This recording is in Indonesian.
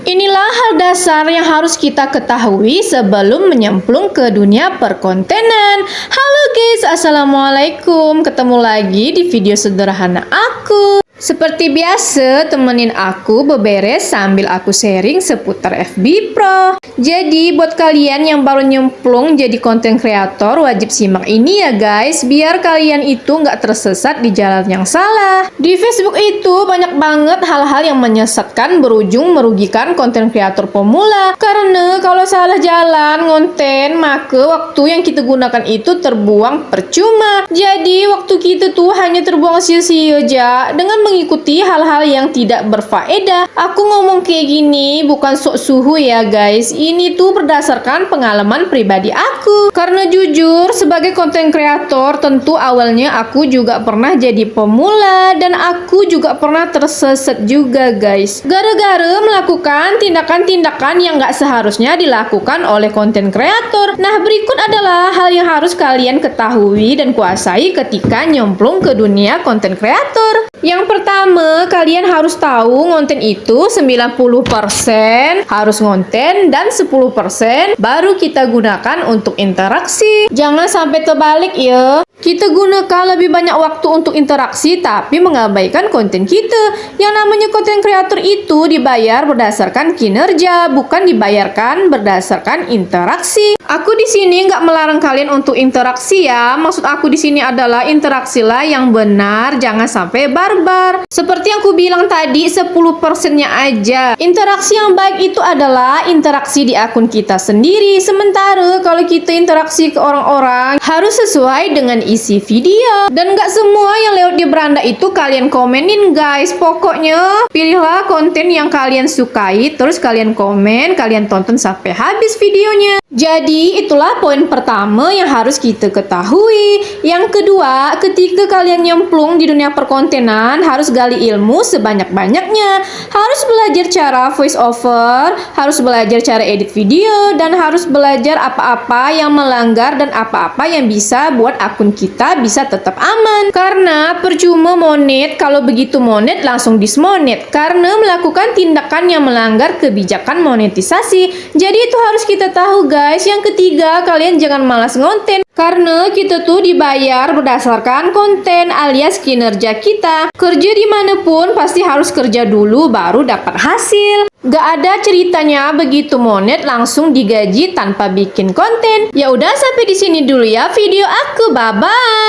Inilah hal dasar yang harus kita ketahui sebelum menyemplung ke dunia perkontenan. Halo guys, assalamualaikum. Ketemu lagi di video sederhana aku. Seperti biasa, temenin aku beberes sambil aku sharing seputar FB Pro. Jadi, buat kalian yang baru nyemplung jadi konten kreator, wajib simak ini ya guys, biar kalian itu nggak tersesat di jalan yang salah. Di Facebook itu banyak banget hal-hal yang menyesatkan berujung merugikan konten kreator pemula. Karena kalau salah jalan ngonten, maka waktu yang kita gunakan itu terbuang percuma. Jadi, waktu kita tuh hanya terbuang sia-sia aja dengan mengikuti hal-hal yang tidak berfaedah. Aku ngomong kayak gini bukan sok suhu ya guys. Ini tuh berdasarkan pengalaman pribadi aku. Karena jujur sebagai konten kreator tentu awalnya aku juga pernah jadi pemula dan aku juga pernah tersesat juga guys. Gara-gara melakukan tindakan-tindakan yang gak seharusnya dilakukan oleh konten kreator. Nah, berikut adalah hal yang harus kalian ketahui dan kuasai ketika nyemplung ke dunia konten kreator. Yang pertama, kalian harus tahu konten itu 90% harus ngonten dan 10% baru kita gunakan untuk interaksi. Jangan sampai terbalik ya. Kita gunakan lebih banyak waktu untuk interaksi tapi mengabaikan konten kita. Yang namanya konten kreator itu dibayar berdasarkan kinerja, bukan dibayarkan berdasarkan interaksi. Aku di sini nggak melarang kalian untuk interaksi ya. Maksud aku di sini adalah interaksilah yang benar, jangan sampai barbar. Seperti yang aku bilang tadi, 10%-nya aja. Interaksi yang baik itu adalah interaksi di akun kita sendiri. Sementara kalau kita interaksi ke orang-orang harus sesuai dengan isi video. Dan gak semua yang lewat di beranda itu kalian komenin guys. Pokoknya pilihlah konten yang kalian sukai, terus kalian komen, kalian tonton sampai habis videonya. Jadi itulah poin pertama yang harus kita ketahui. Yang kedua, ketika kalian nyemplung di dunia perkontenan, harus gali ilmu sebanyak-banyaknya. Harus belajar cara voice over, harus belajar cara edit video, dan harus belajar apa-apa yang melanggar dan apa-apa yang bisa buat akun kita bisa tetap aman. Karena percuma monet kalau begitu monet langsung dismonet karena melakukan tindakan yang melanggar kebijakan monetisasi. Jadi itu harus kita tahu guys. Yang ketiga, kalian jangan malas ngonten karena kita tuh dibayar berdasarkan konten alias kinerja kita. Kerja dimanapun pasti harus kerja dulu baru dapat hasil. Gak ada ceritanya begitu monet langsung digaji tanpa bikin konten. Ya udah, sampai di sini dulu ya video aku. Bye bye.